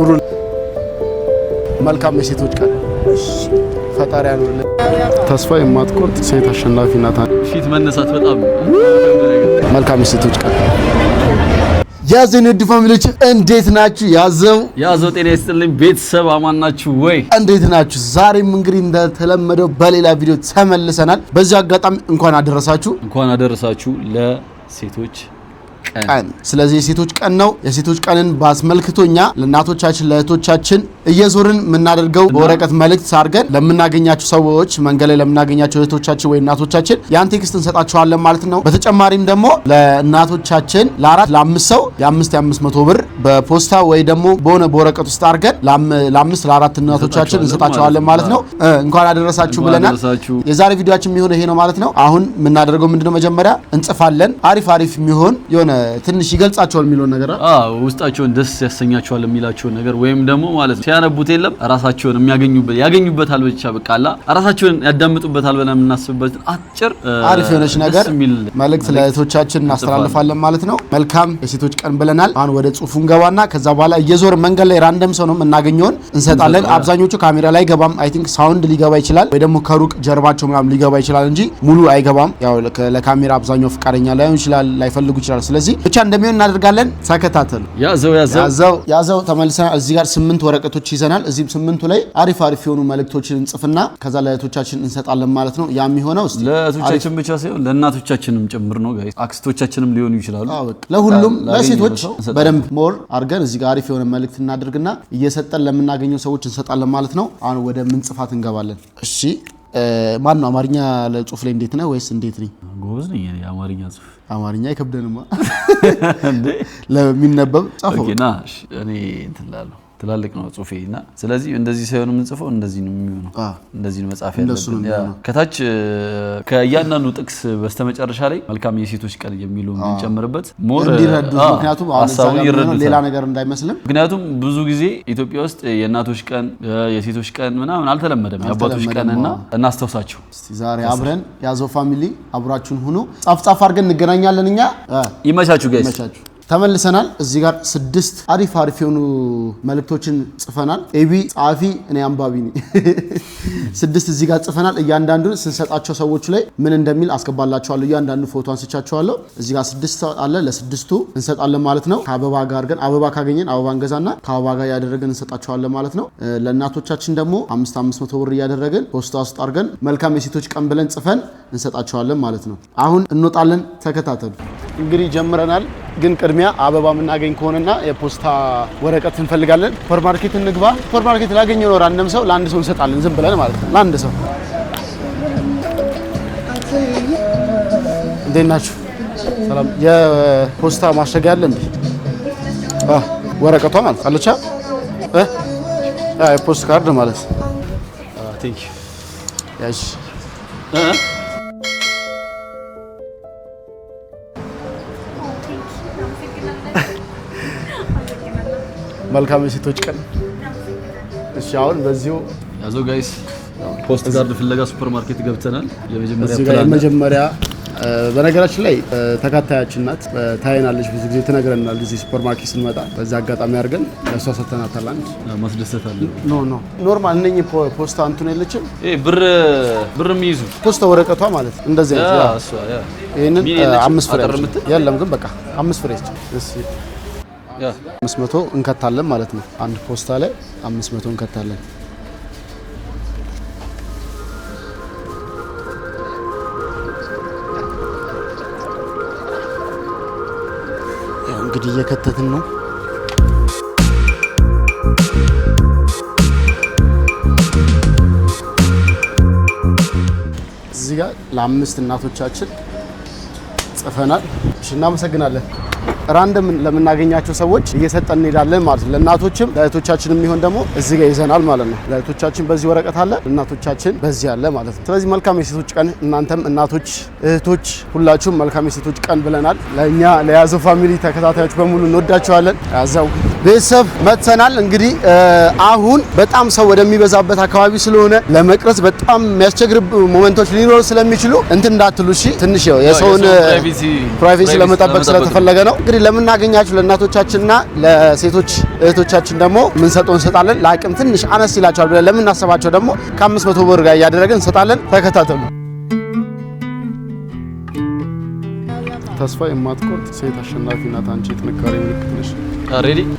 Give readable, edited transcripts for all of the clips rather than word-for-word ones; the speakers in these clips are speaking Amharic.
ኑሩ። መልካም የሴቶች ቀን ፈጣሪ ያኑርልን። ተስፋ የማትቆርጥ ሴት አሸናፊ ናት። ፊት መነሳት በጣም መልካም የሴቶች ቀን። ያዘን ውድ ፋሚሊዎች እንዴት ናችሁ? ያዘው ጤና ይስጥልኝ ቤተሰብ አማን ናችሁ ወይ? እንዴት ናችሁ? ዛሬም እንግዲህ እንደተለመደው በሌላ ቪዲዮ ተመልሰናል። በዚህ አጋጣሚ እንኳን አደረሳችሁ ለሴቶች ቀን። ስለዚህ የሴቶች ቀን ነው። የሴቶች ቀንን ባስመልክቶኛ ለእናቶቻችን ለእህቶቻችን እየዞርን የምናደርገው በወረቀት መልእክት አድርገን ለምናገኛቸው ሰዎች መንገድ ላይ ለምናገኛቸው እህቶቻችን ወይ እናቶቻችን ያን ቴክስት እንሰጣቸዋለን ማለት ነው። በተጨማሪም ደግሞ ለእናቶቻችን ለአራት ለአምስት ሰው የ500 ብር በፖስታ ወይ ደግሞ በሆነ በወረቀት ውስጥ አድርገን ለአምስት ለአራት እናቶቻችን እንሰጣቸዋለን ማለት ነው። እንኳን አደረሳችሁ ብለናል። የዛሬ ቪዲዮአችን የሚሆነው ይሄ ነው ማለት ነው። አሁን የምናደርገው ምንድነው? መጀመሪያ እንጽፋለን። አሪፍ የሚሆን የሆነ ትንሽ ይገልጻቸዋል የሚለውን ነገር ውስጣቸውን ደስ ያሰኛቸዋል የሚላቸውን ነገር ወይም ደግሞ ማለት ነው ሲያነቡት የለም ራሳቸውን ያገኙበታል ብቻ በቃላ ራሳቸውን ያዳምጡበታል ብለን የምናስብበት አጭር አሪፍ የሆነች ነገር መልእክት ለእህቶቻችን እናስተላልፋለን ማለት ነው። መልካም የሴቶች ቀን ብለናል። አሁን ወደ ጽሁፉ እንገባና ከዛ በኋላ እየዞር መንገድ ላይ ራንደም ሰው ነው እናገኘውን እንሰጣለን። አብዛኞቹ ካሜራ ላይ ገባም አይ ቲንክ ሳውንድ ሊገባ ይችላል ወይ ደግሞ ከሩቅ ጀርባቸው ምናምን ሊገባ ይችላል እንጂ ሙሉ አይገባም። ያው ለካሜራ አብዛኛው ፍቃደኛ ላይሆን ይችላል ላይፈልጉ ይችላል። ስለዚህ ብቻ እንደሚሆን እናደርጋለን። ተከታተሉ። ያዘው ተመልሰናል። እዚህ ጋር 8 ወረቀቶች ይዘናል። እዚህም 8ቱ ላይ አሪፍ የሆኑ መልእክቶችን እንጽፍና ከዛ ለእህቶቻችን እንሰጣለን ማለት ነው። ያ የሚሆነው ለእህቶቻችን ብቻ ሳይሆን ለእናቶቻችንም ጭምር ነው ጋይስ። አክስቶቻችንም ሊሆኑ ይችላሉ። ለሁሉም ለሴቶች በደንብ ሞር አድርገን እዚህ ጋር አሪፍ የሆነ መልእክት እናደርግና እየሰጠን ለምናገኘው ሰዎች እንሰጣለን ማለት ነው። አሁን ወደ ምንጽፋት እንገባለን። እሺ ማን ነው? አማርኛ ለጽሁፍ ላይ እንዴት ነህ ወይስ እንዴት ነኝ? ጎበዝ ነኝ እኔ አማርኛ ጽሁፍ። አማርኛ አይከብደንማ እንዴ ለሚነበብ ጻፈው። ኦኬ ና እኔ እንትን እላለሁ ትላልቅ ነው ጽሁፌና ስለዚህ እንደዚህ ሳይሆን የምንጽፈው እንደዚህ ነው የሚሆነው። እንደዚህ ነው መጻፍ ያለብን። ከታች ከያንዳንዱ ጥቅስ በስተመጨረሻ ላይ መልካም የሴቶች ቀን የሚለው እንጨምርበት ሞር እንዲረዱ። ምክንያቱም አሁን ሌላ ነገር እንዳይመስልም። ምክንያቱም ብዙ ጊዜ ኢትዮጵያ ውስጥ የእናቶች ቀን የሴቶች ቀን ምናምን አልተለመደም። የአባቶች ቀንና እናስተውሳቸው። እስቲ ዛሬ አብረን ያዘው ፋሚሊ አብራችሁን ሁኑ። ጻፍ አድርገን እንገናኛለን። እኛ ይመቻችሁ ጋይስ። ተመልሰናል። እዚህ ጋር 6 አሪፍ የሆኑ መልእክቶችን ጽፈናል። ኤቢ ጻፊ እኔ አንባቢ ነኝ። 6 እዚህ ጋር ጽፈናል። እያንዳንዱን ስንሰጣቸው ሰዎች ላይ ምን እንደሚል አስገባላችኋለሁ። እያንዳንዱ ፎቶ አንስቻቸዋለሁ። እዚህ ጋር 6 አለ። ለ6ቱ እንሰጣለን ማለት ነው። ከአበባ ጋር አድርገን አበባ ካገኘን አበባ እንገዛና ከአበባ ጋር ያደረገን እንሰጣቸዋለን ማለት ነው። ለእናቶቻችን ደግሞ 500 ብር እያደረገን ፖስታ ውስጥ አድርገን መልካም የሴቶች ቀን ብለን ጽፈን እንሰጣቸዋለን ማለት ነው። አሁን እንወጣለን። ተከታተሉ። እንግዲህ ጀምረናል። ግን ቅድሚያ አበባ የምናገኝ ከሆነና የፖስታ ወረቀት እንፈልጋለን። ሱፐርማርኬት እንግባ። ሱፐርማርኬት ላገኘው ነው ራንደም ሰው ለአንድ ሰው እንሰጣለን። ዝም ብለን ማለት ነው ለአንድ ሰው። እንዴት ናችሁ? ሰላም። የፖስታ ማሸጊያ አለ እንዴ? ወረቀቷ ማለት አለቻ የፖስት ካርድ ማለት ቴንክ ዩ ያሽ መልካም የሴቶች ቀን። እሺ አሁን በዚሁ ያዘው ጋይስ። ፖስት ካርድ ፍለጋ ሱፐርማርኬት ገብተናል። የመጀመሪያ በነገራችን ላይ ተካታያችን ናት። ታይናለች ብዙ ጊዜ ትነግረናል እዚህ ሱፐርማርኬት ስንመጣ። በዛ አጋጣሚ አድርገን ለሷ ሰተናታል። አንድ ማስደሰት አለ። ኖ ኖርማል እነኚህ ፖስታ አንቱን የለችም ብር የሚይዙ ፖስታ ወረቀቷ ማለት እንደዚህ አይነት ይሄንን 5 ፍሬ የለም ግን በቃ 5 ፍሬ እሺ 500 እንከታለን ማለት ነው። አንድ ፖስታ ላይ 500 እንከታለን። ያው እንግዲህ እየከተትን ነው። እዚህ ጋር ለ5 እናቶቻችን ጽፈናል። እሺ እናመሰግናለን። ራንደም ለምናገኛቸው ሰዎች እየሰጠን እንሄዳለን ማለት ነው። ለእናቶችም ለእህቶቻችንም የሚሆን ደግሞ እዚህ ጋር ይዘናል ማለት ነው። ለእህቶቻችን በዚህ ወረቀት አለ፣ ለእናቶቻችን በዚህ አለ ማለት ነው። ስለዚህ መልካም የሴቶች ቀን። እናንተም እናቶች፣ እህቶች ሁላችሁም መልካም የሴቶች ቀን ብለናል። ለእኛ ለያዘው ፋሚሊ ተከታታዮች በሙሉ እንወዳቸዋለን። ያዘው ቤተሰብ መተናል። እንግዲህ አሁን በጣም ሰው ወደሚበዛበት አካባቢ ስለሆነ ለመቅረጽ በጣም የሚያስቸግር ሞመንቶች ሊኖሩ ስለሚችሉ እንትን እንዳትሉ እሺ። ትንሽ የሰውን ፕራይቬሲ ለመጠበቅ ስለተፈለገ ነው። እንግዲህ ለምናገኛችሁ ለእናቶቻችንና ለሴቶች እህቶቻችን ደግሞ የምንሰጠው እንሰጣለን። ለአቅም ትንሽ አነስ ይላቸዋል ብለን ለምናስባቸው ደግሞ ከ500 ብር ጋር እያደረግን እንሰጣለን። ተከታተሉ። ተስፋ የማትቆርጥ ሴት አሸናፊ ናት። አንቺ የጥንካሬ ምልክት ነሽ።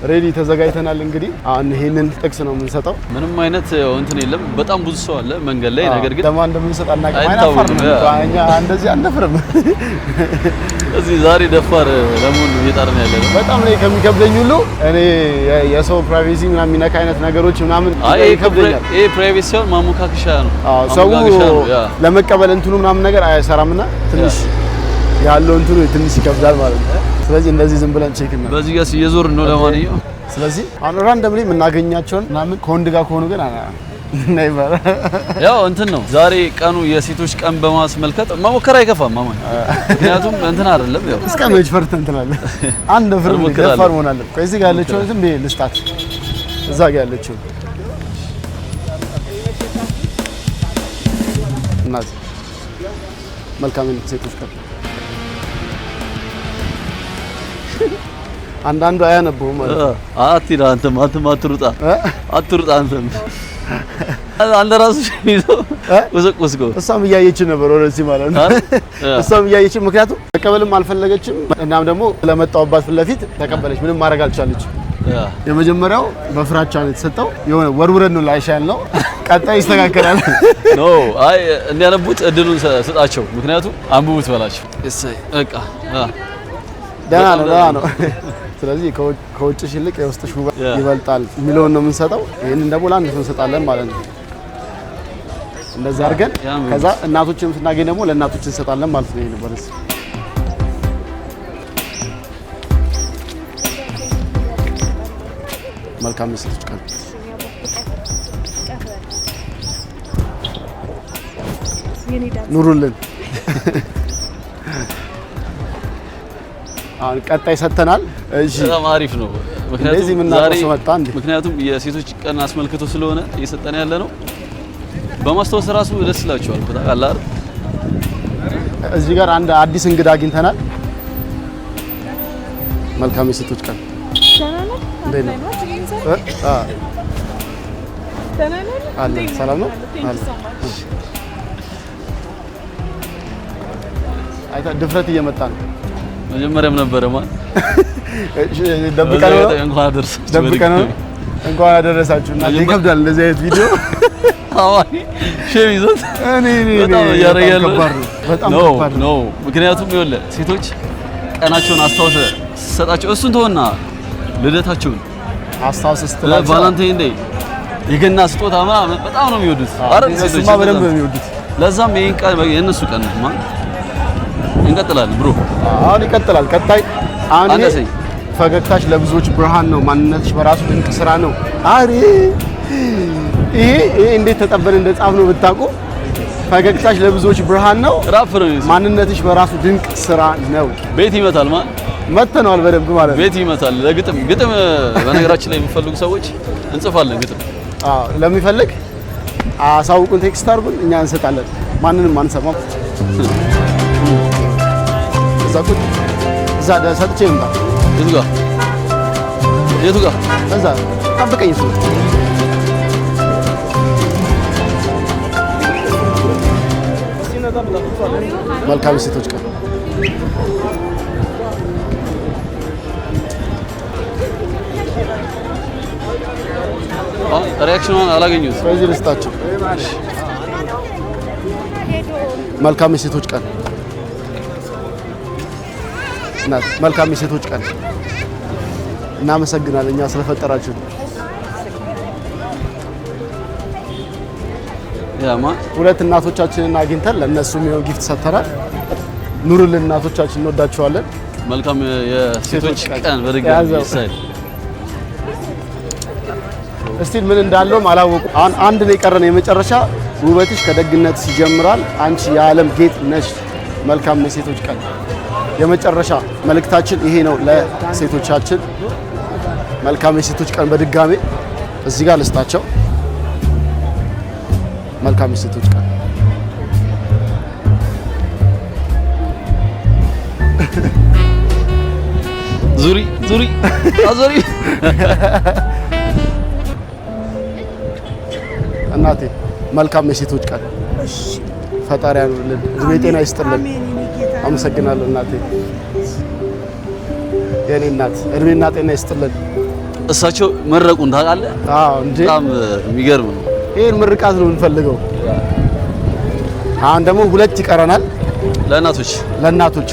ሬዲ ተዘጋጅተናል። እንግዲህ አሁን ይሄንን ጥቅስ ነው የምንሰጠው። ምንም አይነት እንትን የለም። በጣም ብዙ ሰው አለ መንገድ ላይ። ነገር ግን ለማን እንደምንሰጥ አናውቅም። እኛ እንደዚህ አንደፍርም። እዚህ ዛሬ ደፋር ለመሆን እየጣርን ያለ ነው። በጣም ላይ ከሚከብደኝ ሁሉ እኔ የሰው ፕራይቬሲ ምናምን የሚነካ አይነት ነገሮች ምናምን ይከብደኛል። ይሄ ፕራይቬሲ ሳይሆን ማሞካከሻ ነው። ሰው ለመቀበል እንትኑ ምናምን ነገር አይሰራምና ትንሽ ያለው እንትኑ ትንሽ ይከብዳል ማለት ነው። ስለዚህ እንደዚህ ዝም ብለን ቼክ እና በዚህ ጋር እየዞርን ነው ለማንኛውም። ስለዚህ አሁን ራንደምሊ የምናገኛቸውን ምናምን ከወንድ ጋር ከሆኑ ግን ናይበር ያው እንትን ነው። ዛሬ ቀኑ የሴቶች ቀን በማስመልከት መሞከር አይከፋም ማማ። ምክንያቱም እንትን አይደለም ያው እስከ መች ፈርተን እንትን አለ አንድ ፍርም ደፋር መሆን አለ። ከዚህ ጋር ያለችውን ዝም ብዬ ልስጣት። እዛ ጋር ያለችው እናት መልካም ሴቶች ቀን አንዳንዱ አያነበውም ማለት ነው። አትይራ አንተም አትሩጣ አንተም አንተ ራስህ ሸሚዞ ወዘቆስኮ እሷም እያየች ነበር ወደዚህ ማለት ነው። እሷም እያየች ምክንያቱም ተቀበልም አልፈለገችም። እናም ደግሞ ስለመጣውባት ፊት ለፊት ተቀበለች። ምንም ማድረግ አልቻለች። የመጀመሪያው በፍራቻ ነው የተሰጠው። የሆነ ወርውረን ነው ላይሻል ነው። ቀጣይ ይስተካከላል። ኖ አይ እንዲያነቡት እድሉን ሰጣቸው። ምክንያቱም አንብቡት በላቸው። እሰይ በቃ ደህና ነው። ስለዚህ ከውጭሽ ይልቅ የውስጥሽ ውበት ይበልጣል የሚለውን ነው የምንሰጠው። ይሄንን ደግሞ ለአንድ ሰው እንሰጣለን ማለት ነው። እንደዛ አድርገን ከዛ እናቶችንም ስናገኝ ደግሞ ለእናቶች እንሰጣለን ማለት ነው። ይሄን በርስ መልካም ሴቶች ቀን ኑሩልን። አሁን ቀጣይ ሰተናል። እሺ በጣም አሪፍ ነው። ምክንያቱም የሴቶች ቀን አስመልክቶ ስለሆነ እየሰጠን ያለ ነው። በማስታወስ ራሱ ደስ ይላችኋል። በጣም አላር እዚህ ጋር አንድ አዲስ እንግዳ አግኝተናል። መልካም የሴቶች ቀን ሰላም ነው። አይታ ድፍረት እየመጣ ነው። መጀመሪያም ነበረ ማለት ደብቀን እንኳን አደረሳችሁ እና ይከብዳል እንደዚህ አይነት ቪዲዮ አዋይ ሸሚዞት በጣም ያረጋል። በጣም ከባድ ነው። ምክንያቱም ይኸውልህ ሴቶች ቀናቸውን አስታውሰ ሰጣቸው። እሱን ተወና ልደታቸውን አስታውሰ ስትላቸው ቫለንታይን ዴይ የገና ስጦታ ምናምን በጣም ነው የሚወዱት። አረብ ሴቶች በደንብ ነው የሚወዱት። ለዛም ይሄን ቀን የእነሱ ቀን ነው ማለት እንቀጥላለን ብሮ። አሁን ይቀጥላል። ቀጣይ አሁን ፈገግታሽ ለብዙዎች ብርሃን ነው፣ ማንነትሽ በራሱ ድንቅ ስራ ነው። አሬ ይሄ እንዴት ተጠበን እንደጻፍ ነው ብታውቁ። ፈገግታሽ ለብዙዎች ብርሃን ነው፣ ራፍ ነው። ማንነትሽ በራሱ ድንቅ ስራ ነው። ቤት ይመታል ማለት መተነዋል በደንብ ማለት ቤት ይመታል። ለግጥም በነገራችን ላይ የሚፈልጉ ሰዎች እንጽፋለን ግጥም። ለሚፈልግ አሳውቁን፣ ቴክስት አድርጉን፣ እኛ እንሰጣለን። ማንንም አንሰማም። እዛ ሰጥቼ ልምጣ። የቱ ጋር እዛ ጠብቀኝ። እሱ መልካም ሴቶች ቀን ሪአክሽኑን አላገኘሁትም። በዚህ ልስጣቸው። መልካም ሴቶች ቀን እናት፣ መልካም የሴቶች ቀን። እናመሰግናለን እኛ ስለፈጠራችሁ። ያማ ሁለት እናቶቻችንን አግኝተን ለእነሱም ይኸው ጊፍት ሰጥተናል። ኑሩልን እናቶቻችን፣ እንወዳቸዋለን። መልካም የሴቶች ቀን በድጋሚ ይሳይ። እስቲ ምን እንዳለውም አላወቁም። አሁን አንድ ነው የቀረን የመጨረሻ። ውበትሽ ከደግነትሽ ይጀምራል፣ አንቺ የዓለም ጌጥ ነሽ። መልካም የሴቶች ቀን። የመጨረሻ መልእክታችን ይሄ ነው ለሴቶቻችን። መልካም የሴቶች ቀን በድጋሜ እዚህ ጋር ልስጣቸው። መልካም የሴቶች ቀን። ዙሪ አዙሪ እናቴ መልካም የሴቶች ቀን። ፈጣሪ ያኑርልን፣ እድሜ ጤና ይስጥልን። አመሰግናለሁ እናቴ፣ የኔ እናት እድሜና ጤና ይስጥልን። እሳቸው መረቁን ታውቃለህ? አዎ እንዴ በጣም የሚገርም ነው። ይሄን ምርቃት ነው የምንፈልገው። አሁን ደግሞ 2 ይቀረናል። ለእናቶች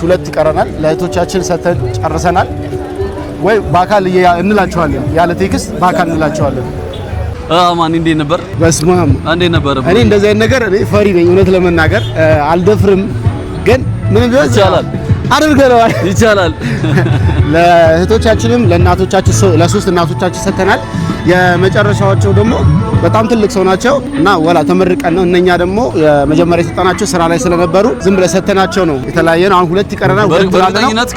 2 ይቀረናል። ለእህቶቻችን ሰተን ጨርሰናል። ወይ በአካል እንላቸዋለን፣ ያለ ቴክስት በአካል እንላቸዋለን። ማን እንዴት ነበር? በስማም እንዴት ነበር? እኔ እንደዚህ አይነት ነገር እኔ ፈሪ ነኝ፣ እውነት ለመናገር አልደፍርም። ግን ምንም ቢሆን ይቻላል፣ አድርገናል። ይቻላል። ለእህቶቻችንም ለእናቶቻችን ለ3 እናቶቻችን ሰተናል። የመጨረሻዎቸው ደግሞ በጣም ትልቅ ሰው ናቸው እና ወላ ተመርቀን ነው። እነኛ ደግሞ የመጀመሪያ የሰጠናቸው ስራ ላይ ስለነበሩ ዝም ብለ ሰተናቸው ነው የተለያየ ነው። አሁን 2 ይቀረናል። በእርግጠኝነት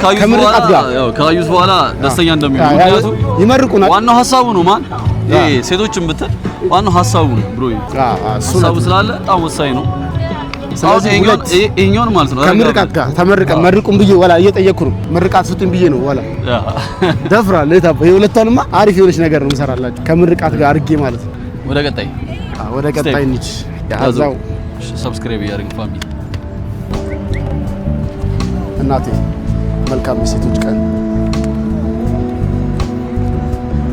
ካዩት በኋላ ደስተኛ እንደሚሆኑ ምክንያቱም ይመርቁናል። ዋናው ሀሳቡ ነው። ማን ይሄ ሴቶችን ብትል ዋናው ሀሳቡ ነው ብሮ። ሀሳቡ ስላለ በጣም ወሳኝ ነው። ስለዚህ ይሄኛውን ማለት ነው ከምርቃት ጋር ተመርቀን መርቁን ብዬ ወላ እየጠየቅኩ ነው። ምርቃት ስጡኝ ብዬ ነው ወላ ደፍራ ለታባ የሁለቷንማ አሪፍ የሆነች ነገር ነው እንሰራላችሁ ከምርቃት ጋር አድርጌ ማለት ነው። ወደ ቀጣይ እንጂ ያዛው ሰብስክራይብ ያድርግ ፋሚሊ። እናቴ መልካም የሴቶች ቀን።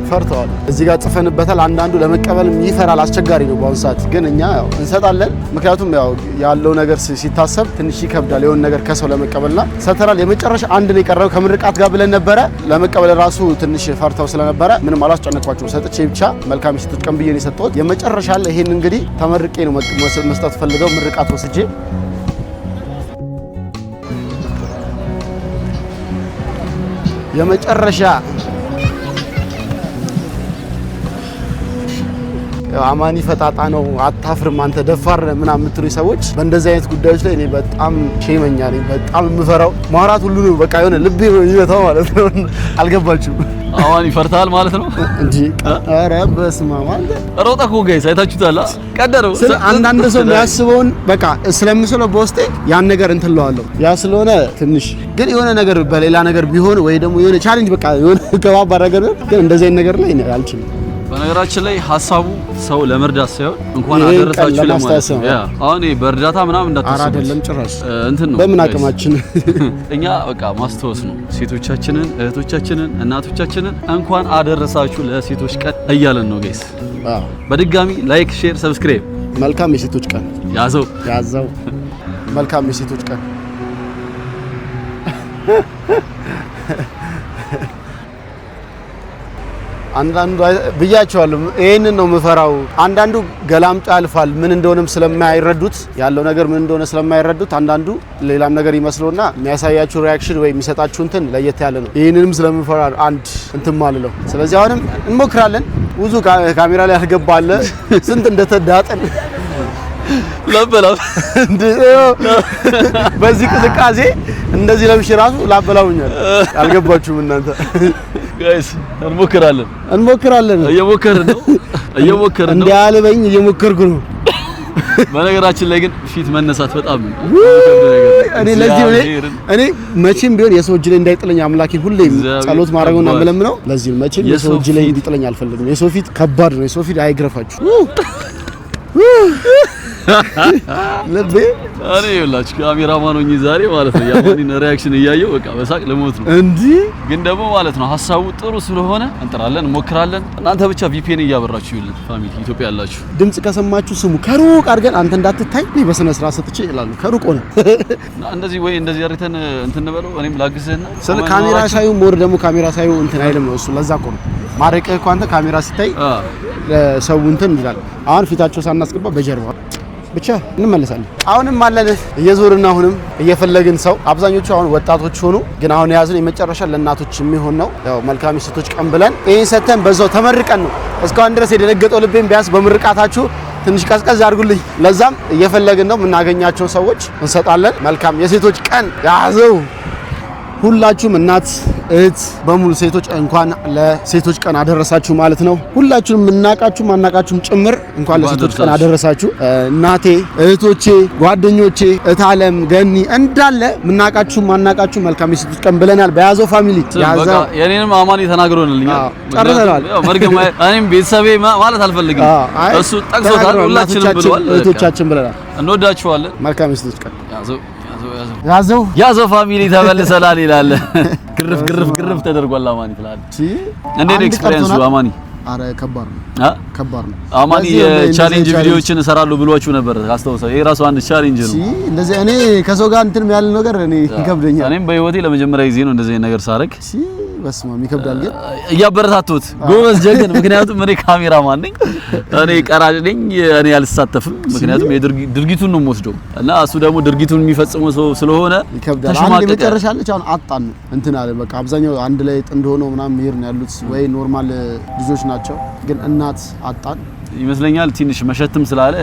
ፈርተዋል። እዚህ ጋር ጽፈንበታል። አንዳንዱ ለመቀበልም ይፈራል፣ አስቸጋሪ ነው በአሁኑ ሰዓት። ግን እኛ ያው እንሰጣለን። ምክንያቱም ያለው ነገር ሲታሰብ ትንሽ ይከብዳል የሆነ ነገር ከሰው ለመቀበልና ሰተናል። የመጨረሻ አንድ ነው የቀረው ከምርቃት ጋር ብለን ነበረ። ለመቀበል ራሱ ትንሽ ፈርተው ስለነበረ ምንም አላስጨነቋቸውም። ሰጥቼ ብቻ መልካም የሴቶች ቀን ብዬ ነው የሰጠሁት። የመጨረሻ ላይ ይሄን እንግዲህ ተመርቄ ነው መስጠት ፈልገው ምርቃት ወስጄ የመጨረሻ አማኒ ፈጣጣ ነው። አታፍርም አንተ ደፋር ምናምን የምትሉኝ ሰዎች በእንደዚህ አይነት ጉዳዮች ላይ እኔ በጣም ሼመኛ ነኝ። በጣም የምፈራው ማውራት ሁሉ ነው በቃ የሆነ ልቤ ነው የሚመታው ማለት ነው። አልገባችሁም? አማኒ ፈርታል ማለት ነው እንጂ ኧረ በስመ አብ አንተ ሮጣ እኮ ጋይስ አይታችሁታል። ቀደረው አንዳንድ ሰው የሚያስበውን በቃ ስለምስለው በውስጤ ያን ነገር እንትለዋለሁ። ያ ስለሆነ ትንሽ ግን የሆነ ነገር በሌላ ነገር ቢሆን ወይ ደግሞ የሆነ ቻሌንጅ በቃ የሆነ ከባባድ ነገር ግን እንደዚህ አይነት ነገር ላይ አልችልም። በነገራችን ላይ ሀሳቡ ሰው ለመርዳት ሳይሆን እንኳን አደረሳችሁ ለማለት ነው። አሁን በእርዳታ ምናምን እንዳትወስዱ አይደለም ጭራሽ እንትን ነው። በምን አቅማችን እኛ በቃ ማስተዋወስ ነው። ሴቶቻችንን፣ እህቶቻችንን፣ እናቶቻችንን እንኳን አደረሳችሁ ለሴቶች ቀን እያለን ነው ጋይስ። በድጋሚ ላይክ፣ ሼር፣ ሰብስክራይብ። መልካም የሴቶች ቀን ያዘው። መልካም የሴቶች ቀን። አንዳንዱ ብያቸዋለሁ፣ ይሄንን ነው የምፈራው። አንዳንዱ ገላምጦ ያልፋል። ምን እንደሆነም ስለማይረዱት ያለው ነገር ምን እንደሆነ ስለማይረዱት አንዳንዱ ሌላም ነገር ይመስለውና የሚያሳያችሁ ሪአክሽን ወይ የሚሰጣችሁ እንትን ለየት ያለ ነው። ይሄንንም ስለምፈራ አንድ እንትን ማለለው። ስለዚህ አሁንም እንሞክራለን። ብዙ ካሜራ ላይ ያልገባለ ስንት እንደተዳጠን ላበላው በዚህ ቅዝቃዜ እንደዚህ ለምሽ ራሱ ላበላውኛል። አልገባችሁም እናንተ ጋይስ? እንሞክራለን። እየሞከርን ነው እንዳያልበኝ እየሞከርኩ ነው። በነገራችን ላይ ግን ፊት መነሳት በጣም እኔ ለዚህ እኔ መቼም ቢሆን የሰው እጅ ላይ እንዳይጥለኝ አምላኬን ሁሌም ጸሎት ማድረግና መለምነው። ለዚህ መቼም የሰው እጅ ላይ እንዲጥለኝ አልፈልግም። የሰው ፊት ከባድ ነው። የሰው ፊት አይግረፋችሁ። ለቤ አሬ ይላችሁ ካሜራማን ሆኜ ዛሬ ማለት ነው ያማኒን ሪአክሽን እያየው በቃ በሳቅ ለሞት ነው። እንዴ ግን ደግሞ ማለት ነው ሐሳቡ ጥሩ ስለሆነ እንጥራለን፣ እንሞክራለን። እናንተ ብቻ ቪፒኤን እያበራችሁ ይልን ፋሚሊ ኢትዮጵያ ያላችሁ ድምጽ ከሰማችሁ ስሙ። ከሩቅ አድርገን አንተ እንዳትታይ እኔ በስነ ስርዓት ሰጥቼ ይላሉ። ከሩቅ ሆነ እንደዚህ ወይ እንደዚህ አሪተን እንትን ነበለው። እኔም ላግዝህና ስለ ካሜራ ሳይው ሞር ደግሞ ካሜራ ሳይው እንትን አይልም ነው እሱ። ለዛ እኮ ነው ማረቀህ እኮ አንተ ካሜራ ሲታይ ሰው እንትን ይላል። አሁን ፊታቸው ሳናስገባ በጀርባ ብቻ እንመለሳለን። አሁንም አለን እየዞርን አሁንም እየፈለግን ሰው አብዛኞቹ አሁን ወጣቶች ሆኑ። ግን አሁን የያዝነው የመጨረሻ ለእናቶች የሚሆን ነው። ያው መልካም የሴቶች ቀን ብለን ይሄን ሰተን በዛው ተመርቀን ነው እስካሁን ድረስ የደነገጠው ልቤን ቢያንስ በምርቃታችሁ ትንሽ ቀዝቀዝ አድርጉልኝ። ለዛም እየፈለግን ነው የምናገኛቸው ሰዎች እንሰጣለን። መልካም የሴቶች ቀን ያዘው። ሁላችሁም እናት እህት በሙሉ ሴቶች እንኳን ለሴቶች ቀን አደረሳችሁ ማለት ነው። ሁላችሁም እናቃችሁ ማናቃችሁም ጭምር እንኳን ለሴቶች ቀን አደረሳችሁ። እናቴ፣ እህቶቼ፣ ጓደኞቼ፣ እታለም፣ ገኒ እንዳለ ምናቃችሁ ማናቃችሁ መልካም የሴቶች ቀን ብለናል። በያዘው ፋሚሊ ያዘው የኔንም አማኒ ተናግሮልኛል። ጨርሰናል። መርገም እኔም ቤተሰቤ ማለት አልፈልግም። እሱ ጠቅሶታል። ሁላችንም ብለዋል። እህቶቻችን ብለናል። እንወዳችኋለን። መልካም የሴቶች ቀን ያዘው ፋሚሊ ተመልሰናል ይላል። ግርፍ ተደርጓል። አማኒ ትላለህ። እንዴት ኤክስፒሪየንሱ አማኒ? አረ ከባድ ነው። አማኒ የቻሌንጅ ቪዲዮዎችን እሰራለሁ ብሏችሁ ነበር አስተውሰው። ይሄ ራሱ አንድ ቻሌንጅ ነው። እንደዚህ እኔ ከሰው ጋር እንትን ያለ ነገር እኔ ይከብደኛል። እኔም በህይወቴ ለመጀመሪያ ጊዜ ነው እንደዚህ ነገር ሳረግ። በስማም ይከብዳል። ግን እያበረታቱት ጎበዝ ጀግን። ምክንያቱም እኔ ካሜራማን ነኝ፣ እኔ ቀራጭ ነኝ፣ እኔ አልሳተፍም። ምክንያቱም ድርጊቱን ነው የምወስደው እና እሱ ደግሞ ድርጊቱን የሚፈጽመው ሰው ስለሆነ ይከብዳል። አንድ መጨረሻ አለች። አሁን አጣን እንትን አለ በቃ አብዛኛው አንድ ላይ ጥንድ ሆነው ምናምን ምሄር ነው ያሉት ወይ ኖርማል ልጆች ናቸው። ግን እናት አጣን ይመስለኛል ትንሽ መሸትም ስላለ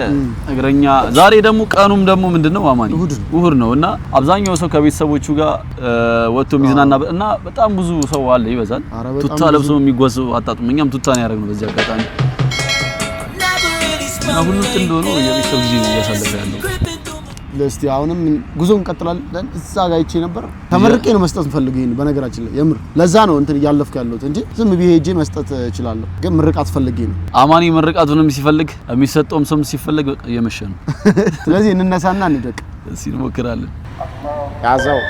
እግረኛ። ዛሬ ደግሞ ቀኑም ደግሞ ምንድነው አማኒ? እሁድ ነው እና አብዛኛው ሰው ከቤተሰቦቹ ጋር ወጥቶ ሚዝናና እና በጣም ብዙ ሰው አለ ይበዛል። ቱታ ለብሶ የሚጓዝ አጣጡም። እኛም ቱታ ነው ያደረግነው በዚህ አጋጣሚ እና ሁሉ ጥንድ ሆኖ የቤተሰብ ጊዜ ነው እያሳለፈ ያለው። ለስቲ አሁንም ጉዞ እንቀጥላለን። እዛ ጋር ይቼ ነበር ተመርቄ ነው መስጠት ፈልገው ይሄን በነገራችን ላይ የምር ለዛ ነው እንትን እያለፍኩ ያለሁት እንጂ ዝም ብዬ ሄጄ መስጠት እችላለሁ። ግን ምርቃት ፈልጌ ነው። አማኒ ምርቃቱንም ሲፈልግ የሚሰጠውም ሰም ሲፈልግ የመሸ ነው። ስለዚህ እንነሳና እንደቅ እስኪ እንሞክራለን። ያዘው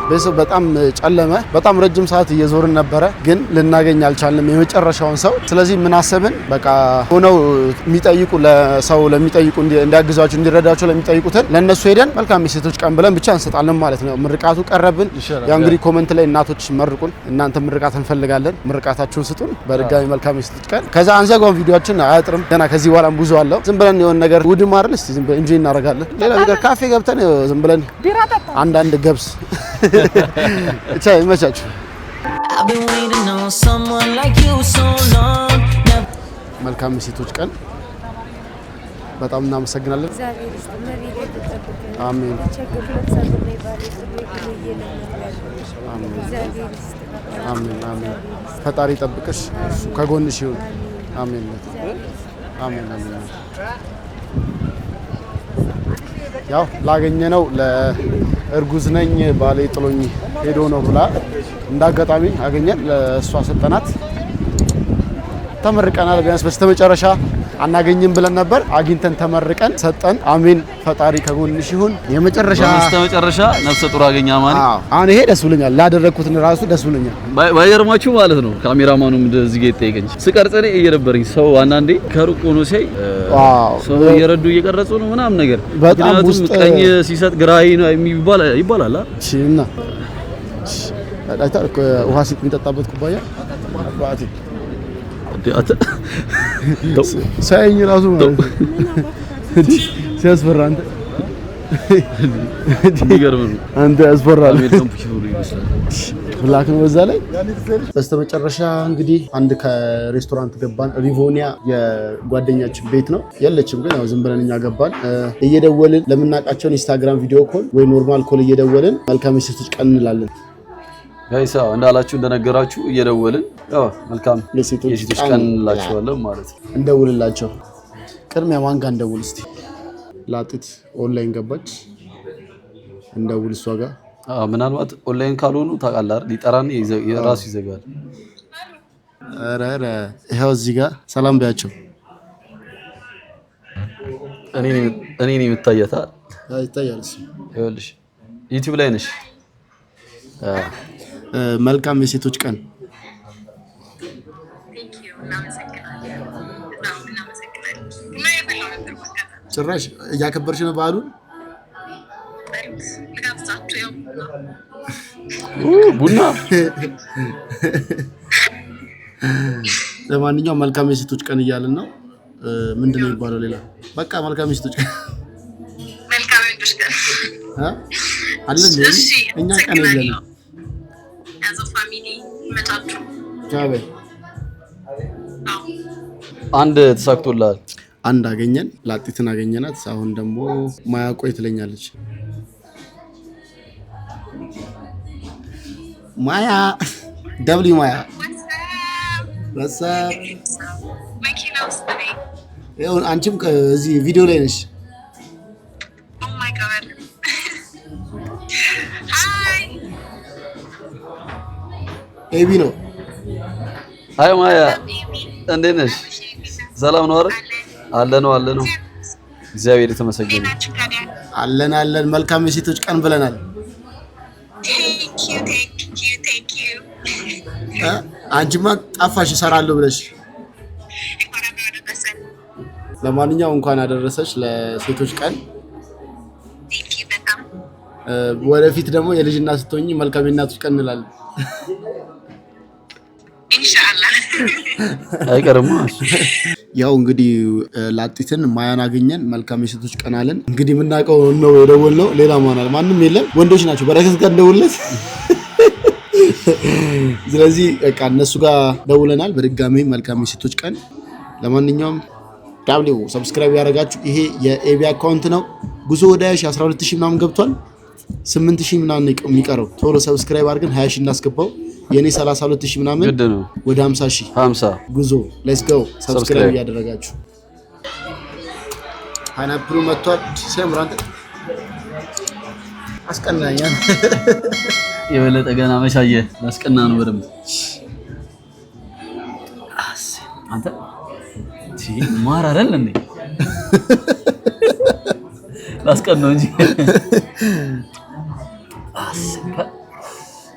በሰው በጣም ጨለመ። በጣም ረጅም ሰዓት እየዞርን ነበረ፣ ግን ልናገኝ አልቻልንም የመጨረሻውን ሰው። ስለዚህ ምን አሰብን? በቃ ሆነው የሚጠይቁ ለሰው ለሚጠይቁ እንዲያግዛቸው እንዲረዳቸው ለሚጠይቁትን ለነሱ ሄደን መልካም የሴቶች ቀን ብለን ብቻ እንሰጣለን ማለት ነው። ምርቃቱ ቀረብን። ያው እንግዲህ ኮሜንት ላይ እናቶች መርቁን፣ እናንተ ምርቃት እንፈልጋለን፣ ምርቃታችሁን ስጡን። በድጋሚ መልካም የሴቶች ቀን። ከዛ አንዘጋውን ቪዲዮአችን አያጥርም ገና ከዚህ በኋላ ብዙ አለው። ዝም ብለን የሆነ ነገር ውድም አይደል? እስቲ ዝም ብለን ኢንጆይ እናደርጋለን። ሌላ ነገር ካፌ ገብተን ዝም ብለን አንዳንድ ገብስ ይመቻችሁ። መልካም የሴቶች ቀን። በጣም እናመሰግናለን። አሜን። አሜን። ፈጣሪ ጠብቅሽ፣ ከጎንሽ ይሁን። አሜን። አሜን። ያው ላገኘነው ለእርጉዝ ነኝ ባሌ ጥሎኝ ሄዶ ነው ብላ እንዳጋጣሚ አገኘን። ለእሷ ሰጠናት። ተመርቀናል። ቢያንስ በስተመጨረሻ አናገኝም ብለን ነበር። አግኝተን ተመርቀን ሰጠን። አሜን። ፈጣሪ ከጎንሽ ይሁን። የመጨረሻ በስተመጨረሻ ነፍሰ ጡር አገኘ አማኒ። አሁን ይሄ ደስ ብሎኛል። ላደረኩት ራሱ ደስ ብሎኛል። ባይገርማችሁ ማለት ነው። ካሜራማኑም እንደዚህ ጋር ይጠይቀኝ ስቀርጽ እኔ እየነበረኝ ሰው አንዳንዴ ከሩቅ ሆኖ ሲያይ ሰው እየረዱ እየቀረጹ ነው ምናምን ነገር። ምክንያቱም ቀኝ ሲሰጥ ግራይ ነው ይባላል እና ውሃ የሚጠጣበት ኩባያ ባቲ ሳይኝ ራሱ ማለት ሲያስፈራ አንተ ያስፈራል። ብላክ ነው። በዛ ላይ በስተመጨረሻ እንግዲህ አንድ ከሬስቶራንት ገባን። ሪቮኒያ የጓደኛችን ቤት ነው። የለችም ግን ያው ዝም ብለን እኛ ገባን። እየደወልን ለምናውቃቸውን ኢንስታግራም ቪዲዮ ኮል ወይ ኖርማል ኮል እየደወልን መልካም የሴቶች ቀን እንላለን። ጋይስ እንዳላችሁ እንደነገራችሁ እየደወልን ያው መልካም የሴቶች ቀን እንላችኋለን ማለት ነው። እንደውልላቸው። ቅድሚያ ማን ጋር እንደውል እስቲ? ላጥት ኦንላይን ገባች። እንደውል እሷ ጋር ምናልባት ኦንላይን ካልሆኑ ታውቃለህ አይደል? ሊጠራን የራሱ ይዘጋል። ኧረ ይኸው እዚህ ጋር ሰላም በያቸው። እኔ ነኝ የምታየታ? ይታያል። ይኸውልሽ ዩቲዩብ ላይ ነሽ። መልካም የሴቶች ቀን። ጭራሽ እያከበርሽ ነው በዓሉን። ቡና ለማንኛውም መልካም የሴቶች ቀን እያልን ነው። ምንድን ነው የሚባለው ሌላ? በቃ መልካም የሴቶች ቀን አለ እንዴ? እኛ ቀን የለንም። አንድ ተሳክቶላል። አንድ አገኘን፣ ላጢትን አገኘናት። አሁን ደግሞ ማያ ቆይ ትለኛለች። ማያ ደብሊ ማያ ወሳ አንቺም እዚህ ቪዲዮ ላይ ነሽ። ኤቢ ነው። አይ ማያ እንዴት ነሽ? ሰላም ነው አይደል? አለ ነው። እግዚአብሔር የተመሰገነ አለን። መልካም የሴቶች ቀን ብለናል። አንቺማ ጠፋሽ እሰራለሁ ብለሽ። ለማንኛውም እንኳን አደረሰሽ ለሴቶች ቀን። ወደፊት ደግሞ የልጅ እናት ስትሆኚ መልካም የእናቶች ቀን እንላለን። ኢንሻአላህ አይቀርም። ያው እንግዲህ ላጢትን ማያን አገኘን፣ መልካም የሴቶች ቀን አለን። እንግዲህ የምናውቀው ነው የደወልነው፣ ሌላ ማንም የለም። ወንዶች ናቸው በረከት ጋር ደውለት። ስለዚህ በቃ እነሱ ጋር ደውለናል። በድጋሚ መልካም የሴቶች ቀን። ለማንኛውም ዳብሊው ሰብስክራይብ ያደረጋችሁ ይሄ የኤቢ አካውንት ነው። ጉዞ ወደ 12000 ምናምን ገብቷል። 8000 ምናምን የሚቀረው ቶሎ ሰብስክራይብ አድርገን 20000 እናስገባው። የኔ 32000 ምናምን ወደ 50000 ጉዞ ሌትስ ጎ። ሰብስክራይብ ያደረጋችሁ ፓይናፕሉ መጥቷል። ሲያምራን አስቀናኛል። የበለጠ ገና መሻየ ላስቀና ነው በደምብ። አንተ ማር አይደል እንዴ? ላስቀና እንጂ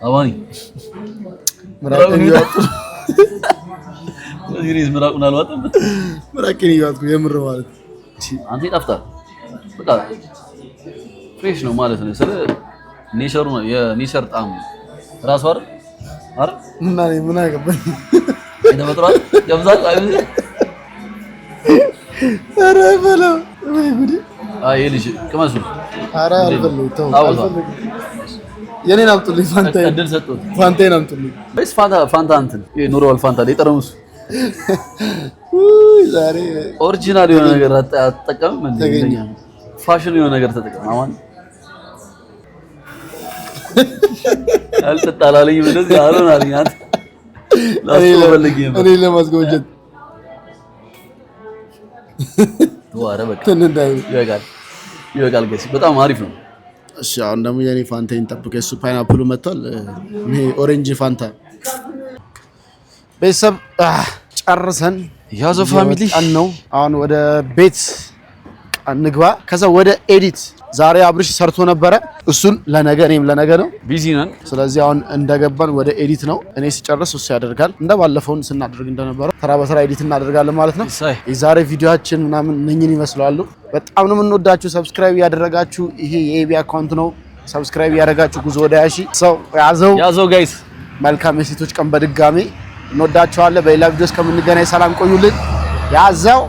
አዋኒ ምራቁን አልዋጥም። ምራቄን ይዋጥኩ የምር ማለት አንተ ይጣፍጣል። በቃ ፍሬሽ ነው ማለት ነው። ስለ ኔቸሩ ነው የኔቸር ጣም ራሱ አይደል እና ምን አገባኝ የተፈጥሯል ገብዛል አይደል? ኧረ በለው ወይ ጉዲ! አይ ልጅ ቅመሱ። ኧረ አልፈልግም፣ ተው አልፈልግም። የኔን አምጡልኝ። ፋንታዬን እድል ሰጡት። ፋንታዬን አምጡልኝ። ወይስ ፋንታ እንትን ኖርዋል ፋንታ የጠረሙስ ዛሬ ኦሪጂናል የሆነ ነገር አትጠቀምም እንዴ? ፋሽን የሆነ ነገር ተጠቀም። አሁን አልተጣላለኝ እንደዚህ አልሆናልኝ። አንተ እኔ ለማስጎጀት ወአረ በቃ ይበቃል ጋይስ፣ በጣም አሪፍ ነው። እሺ አሁን ደግሞ የኔ ፋንታዬን ጠብቀ። እሱ ፓይናፕሉ መጥቷል። እኔ ኦሬንጅ ፋንታ። ቤተሰብ ጨርሰን ያዘው ፋሚሊ ነው። አሁን ወደ ቤት እንግባ። ከዛ ወደ ኤዲት ዛሬ አብርሽ ሰርቶ ነበረ። እሱን ለነገ እኔም ለነገ ነው ቢዚ ነን። ስለዚህ አሁን እንደገባን ወደ ኤዲት ነው። እኔ ሲጨርስ እሱ ያደርጋል። እንደባለፈው ስናደርግ እንደነበረው ተራ በተራ ኤዲት እናደርጋለን ማለት ነው። የዛሬ ቪዲዮአችን ምናምን እነኝን ይመስላሉ። በጣም ነው የምንወዳችሁ። ሰብስክራይብ ያደረጋችሁ ይሄ የኤቢ አካውንት ነው። ሰብስክራይብ ያደረጋችሁ ጉዞ ወደ 20 ሰው ያዘው ጋይስ። መልካም የሴቶች ቀን በድጋሚ እንወዳችኋለን። በሌላ ቪዲዮስ ከምንገናኝ ሰላም ቆዩልን። ያዘው